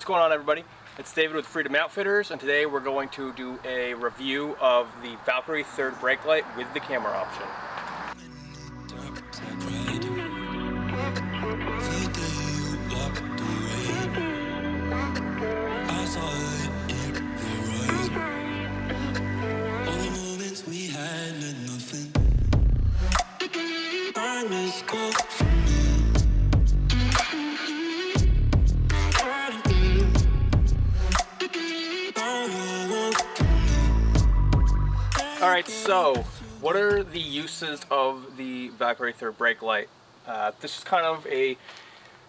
going on, everybody? It's David with Freedom Outfitters, and today we're going to do a review of the Valkyrie third brake light with the camera option. Alright, so what are the uses of the Valkyrie third brake light? This is kind of a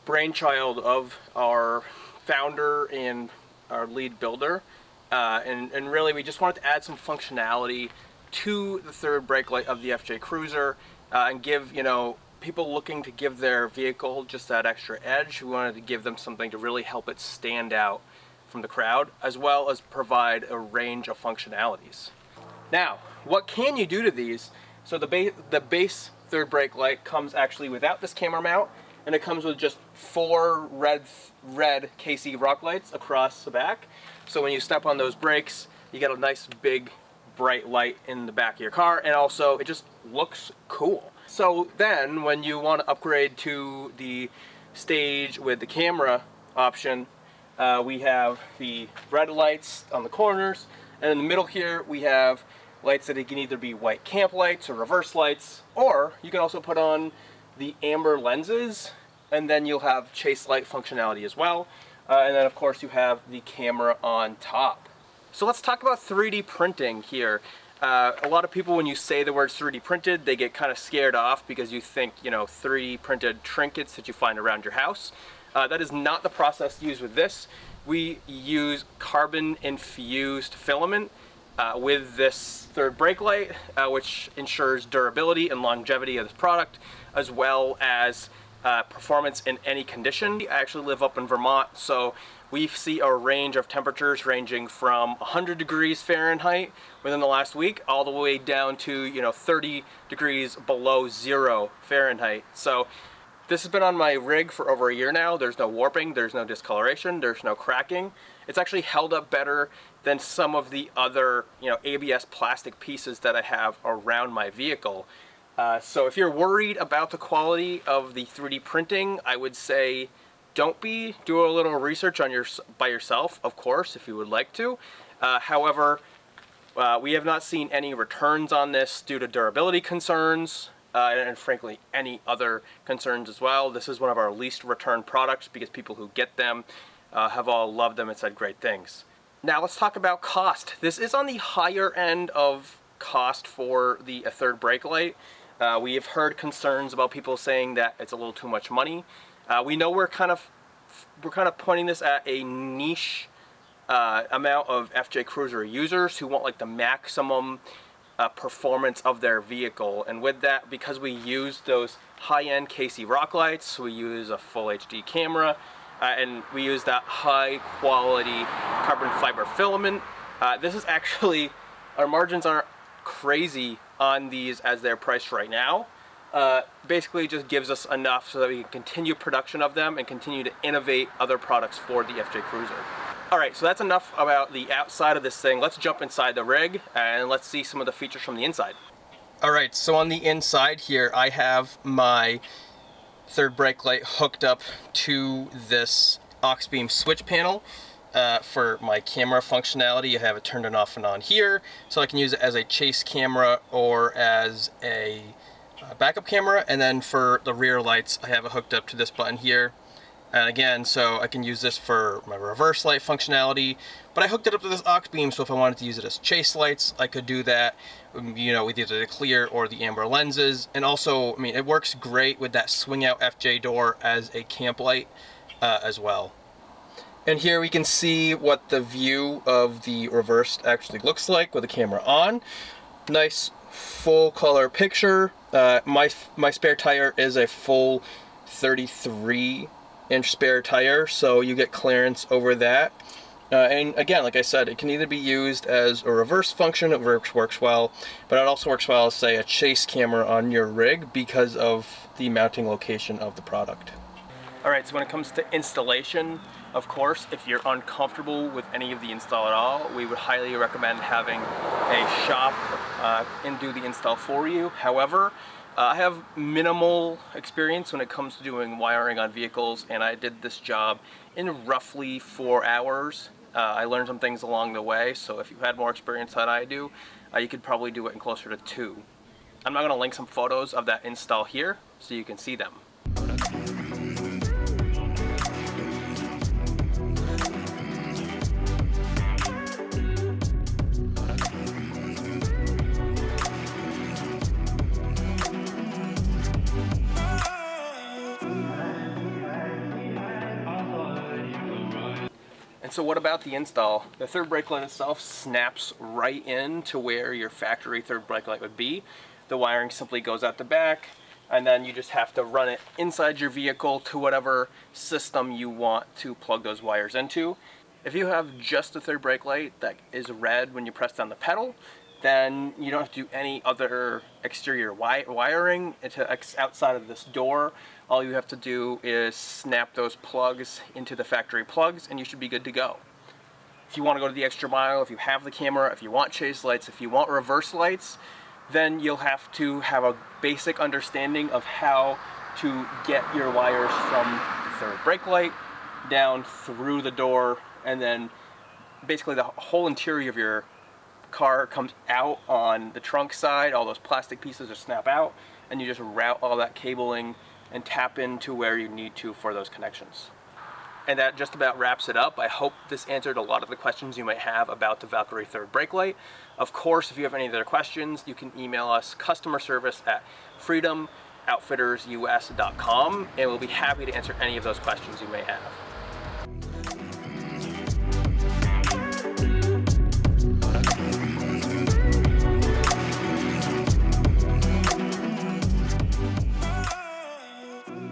brainchild of our founder and our lead builder, and really we just wanted to add some functionality to the third brake light of the FJ Cruiser and give, people looking to give their vehicle just that extra edge. We wanted to give them something to really help it stand out from the crowd, as well as provide a range of functionalities. Now, what can you do to these? So the base third brake light comes actually without this camera mount, and it comes with just 4 red KC rock lights across the back. So when you step on those brakes, you get a nice big bright light in the back of your car, and also it just looks cool. So then when you want to upgrade to the stage with the camera option, we have the red lights on the corners, and in the middle here we have lights that can either be white camp lights or reverse lights, or you can also put on the amber lenses, and then you'll have chase light functionality as well. And then of course you have the camera on top. So let's talk about 3D printing here. A lot of people, when you say the words 3D printed, they get kind of scared off because you think, 3D printed trinkets that you find around your house. That is not the process used with this. We use carbon infused filament with this third brake light, which ensures durability and longevity of this product, as well as performance in any condition. I actually live up in Vermont, so we see a range of temperatures ranging from 100 degrees Fahrenheit within the last week, all the way down to 30 degrees below 0 Fahrenheit. So this has been on my rig for over a year now. There's no warping, there's no discoloration, there's no cracking. It's actually held up better than some of the other ABS plastic pieces that I have around my vehicle. So if you're worried about the quality of the 3D printing, I would say don't be. Do a little research on by yourself, of course, if you would like to. However, we have not seen any returns on this due to durability concerns, and frankly any other concerns as well. This is one of our least returned products because people who get them have all loved them and said great things. Now let's talk about cost. This is on the higher end of cost for the third brake light. We have heard concerns about people saying that it's a little too much money. We know we're kind of pointing this at a niche amount of FJ Cruiser users who want like the maximum performance of their vehicle, and with that, because we use those high-end KC rock lights, we use a full HD camera, and we use that high-quality carbon fiber filament. This is actually, our margins aren't crazy on these as they're priced right now. Basically just gives us enough so that we can continue production of them and continue to innovate other products for the FJ Cruiser. Alright, so that's enough about the outside of this thing. Let's jump inside the rig and let's see some of the features from the inside. Alright, so on the inside here I have my third brake light hooked up to this Auxbeam switch panel. For my camera functionality, I have it turned off and on here, so I can use it as a chase camera or as a backup camera. And then for the rear lights, I have it hooked up to this button here. And again, so I can use this for my reverse light functionality, but I hooked it up to this Auxbeam, so if I wanted to use it as chase lights, I could do that, with either the clear or the amber lenses. And also, it works great with that swing out FJ door as a camp light as well. And here we can see what the view of the reversed actually looks like with the camera on. Nice full color picture. My spare tire is a full 33-inch spare tire, so you get clearance over that. And again, like I said, it can either be used as a reverse function, it works well, but it also works well as, say, a chase camera on your rig because of the mounting location of the product. Alright, so when it comes to installation, of course, if you're uncomfortable with any of the install at all, we would highly recommend having a shop and do the install for you. However, I have minimal experience when it comes to doing wiring on vehicles, and I did this job in roughly 4 hours. I learned some things along the way, so if you had more experience than I do, you could probably do it in closer to 2. I'm not going to link some photos of that install here so you can see them. And so what about the install? The third brake light itself snaps right in to where your factory third brake light would be. The wiring simply goes out the back, and then you just have to run it inside your vehicle to whatever system you want to plug those wires into. If you have just the third brake light that is red when you press down the pedal, then you don't have to do any other exterior wiring outside of this door. All you have to do is snap those plugs into the factory plugs and you should be good to go. If you want to go to the extra mile, if you have the camera, if you want chase lights, if you want reverse lights, then you'll have to have a basic understanding of how to get your wires from the third brake light down through the door, and then basically the whole interior of your car comes out on the trunk side. All those plastic pieces just snap out, and you just route all that cabling and tap into where you need to for those connections. And that just about wraps it up. I hope this answered a lot of the questions you might have about the Valkyrie third brake light. Of course, if you have any other questions, you can email us customer service at freedomoutfittersus.com, and we'll be happy to answer any of those questions you may have.